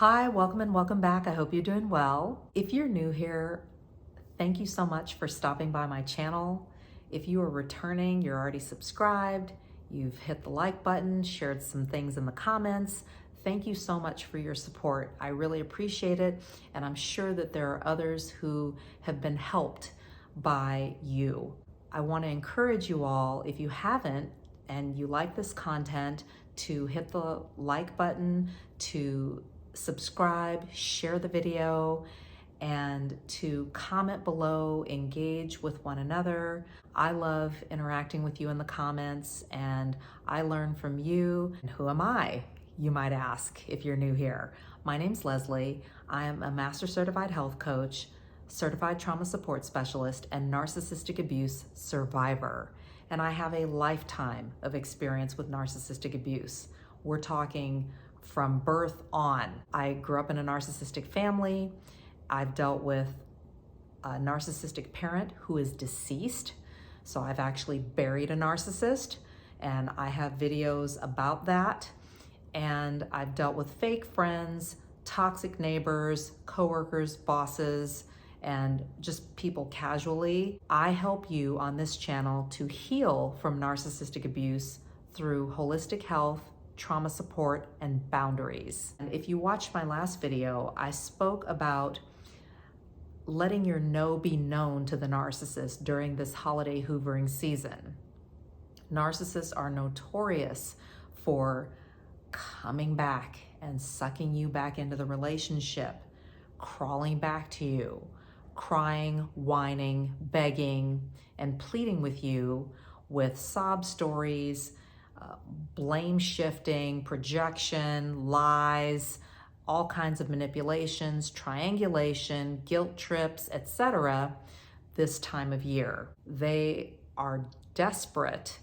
Hi, welcome and welcome back. I hope you're doing well. If you're new here, thank you so much for stopping by my channel. If you are returning, you're already subscribed, you've hit the like button, shared some things in the comments. Thank you so much for your support. I really appreciate it, and I'm sure that there are others who have been helped by you. I want to encourage you all, if you haven't and you like this content, to hit the like button, to subscribe, share the video, and to comment below, engage with one another. I love interacting with you in the comments, and I learn from you. And who am I, you might ask, if you're new here? My name's Lesley. I am a Master Certified Health Coach, Certified Trauma Support Specialist, and Narcissistic Abuse Survivor. And I have a lifetime of experience with narcissistic abuse. We're talking from birth on. I grew up in a narcissistic family. I've dealt with a narcissistic parent who is deceased. So I've actually buried a narcissist, and I have videos about that. And I've dealt with fake friends, toxic neighbors, coworkers, bosses, and just people casually. I help you on this channel to heal from narcissistic abuse through holistic health, trauma support, and boundaries. And if you watched my last video, I spoke about letting your no be known to the narcissist during this holiday hoovering season. Narcissists are notorious for coming back and sucking you back into the relationship, crawling back to you, crying, whining, begging, and pleading with you with sob stories, blame shifting, projection, lies, all kinds of manipulations, triangulation, guilt trips, etc. this time of year. They are desperate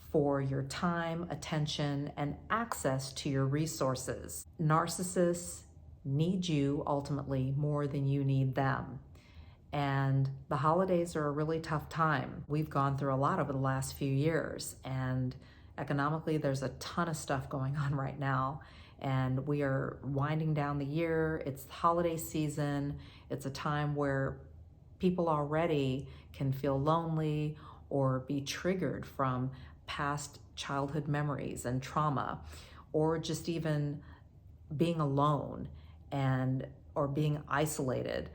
for your time, attention, and access to your resources. Narcissists need you ultimately more than you need them. And the holidays are a really tough time. We've gone through a lot over the last few years, and economically, there's a ton of stuff going on right now, and we are winding down the year. It's the holiday season. It's a time where people already can feel lonely or be triggered from past childhood memories and trauma, or just even being alone or being isolated.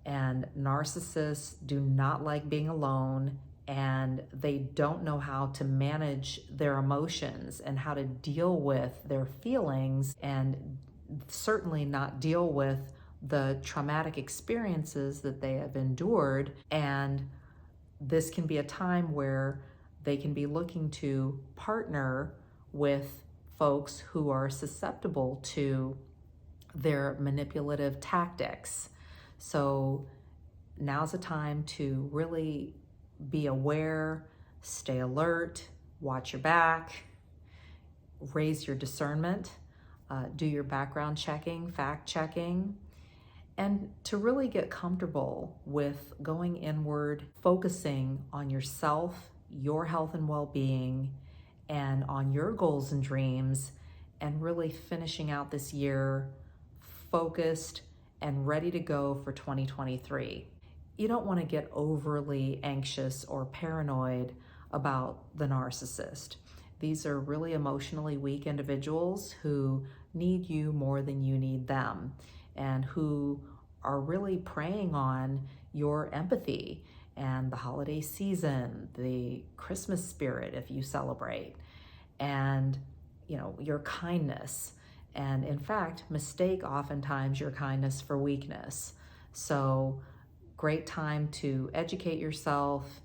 And narcissists do not like being alone, and they don't know how to manage their emotions and how to deal with their feelings, and certainly not deal with the traumatic experiences that they have endured. And this can be a time where they can be looking to partner with folks who are susceptible to their manipulative tactics. So now's the time to really be aware, stay alert, watch your back, raise your discernment, do your background checking, fact checking, and to really get comfortable with going inward, focusing on yourself, your health and well-being, and on your goals and dreams, and really finishing out this year focused and ready to go for 2023. You don't want to get overly anxious or paranoid about the narcissist. These are really emotionally weak individuals who need you more than you need them, and who are really preying on your empathy and the holiday season, the Christmas spirit if you celebrate, and your kindness. And in fact, mistake oftentimes your kindness for weakness. So great time to educate yourself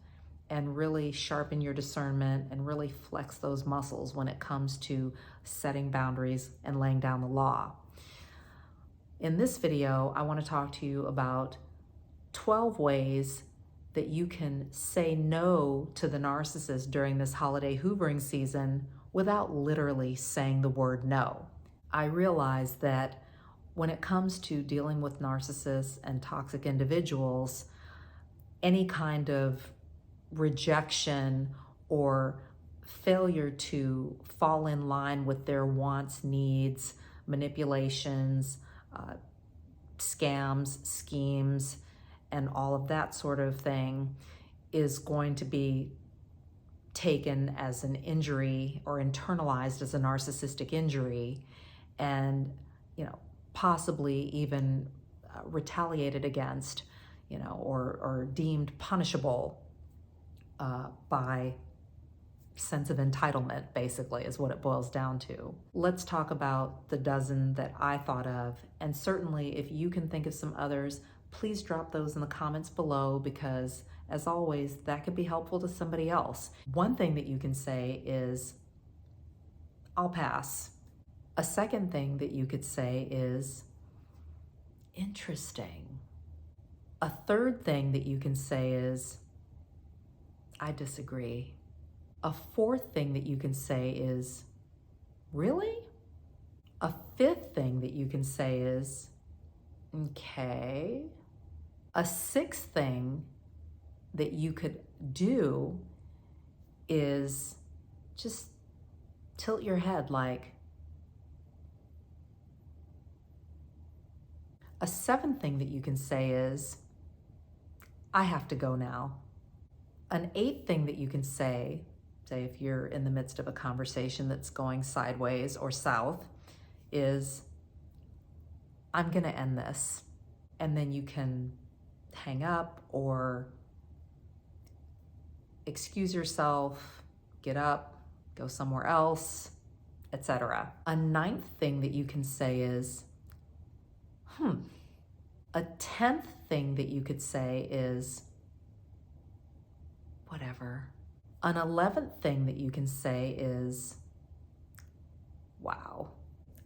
and really sharpen your discernment and really flex those muscles when it comes to setting boundaries and laying down the law. In this video, I want to talk to you about 12 ways that you can say no to the narcissist during this holiday hoovering season without literally saying the word no. I realize that when it comes to dealing with narcissists and toxic individuals, any kind of rejection or failure to fall in line with their wants, needs, manipulations, scams, schemes, and all of that sort of thing is going to be taken as an injury or internalized as a narcissistic injury, and possibly even retaliated against, or deemed punishable by sense of entitlement, basically, is what it boils down to. Let's talk about the dozen that I thought of, and certainly if you can think of some others, please drop those in the comments below, because as always, that could be helpful to somebody else. One thing that you can say is, I'll pass. A second thing that you could say is, interesting. A third thing that you can say is, I disagree. A fourth thing that you can say is, really? A fifth thing that you can say is, okay. A sixth thing that you could do is just tilt your head like. A seventh thing that you can say is, I have to go now. An eighth thing that you can say if you're in the midst of a conversation that's going sideways or south, is, I'm gonna end this. And then you can hang up or excuse yourself, get up, go somewhere else, etc. A ninth thing that you can say is, A 10th thing that you could say is, whatever. An 11th thing that you can say is, wow.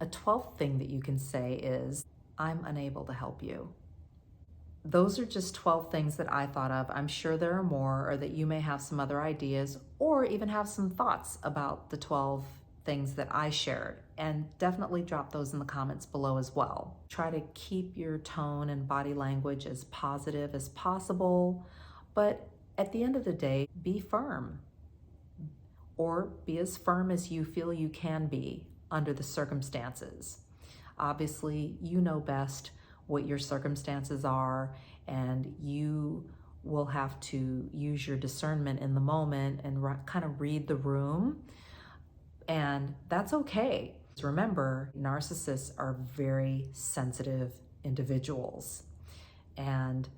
A 12th thing that you can say is, I'm unable to help you. Those are just 12 things that I thought of. I'm sure there are more, or that you may have some other ideas, or even have some thoughts about the 12 things that I shared, and definitely drop those in the comments below as well. Try to keep your tone and body language as positive as possible, but at the end of the day, be firm, or be as firm as you feel you can be under the circumstances. Obviously, you know best what your circumstances are, and you will have to use your discernment in the moment and kind of read the room, and that's okay. Remember, narcissists are very sensitive individuals, and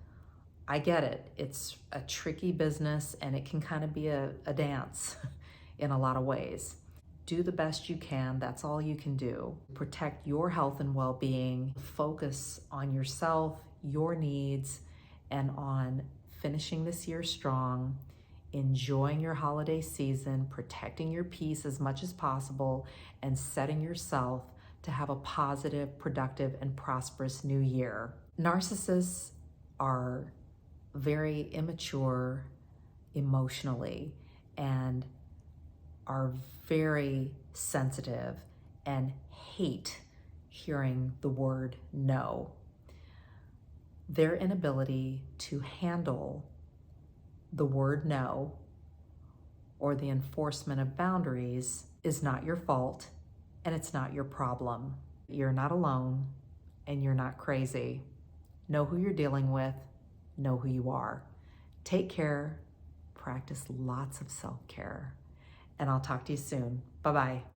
I get it. It's a tricky business, and it can kind of be a dance in a lot of ways. Do the best you can. That's all you can do. Protect your health and well-being. Focus on yourself, your needs, and on finishing this year strong, enjoying your holiday season, protecting your peace as much as possible, and setting yourself to have a positive, productive, and prosperous new year. Narcissists are very immature emotionally and are very sensitive and hate hearing the word no. Their inability to handle the word no or the enforcement of boundaries is not your fault, and it's not your problem. You're not alone, and you're not crazy. Know who you're dealing with. Know who you are. Take care. Practice lots of self-care. And I'll talk to you soon. Bye-bye.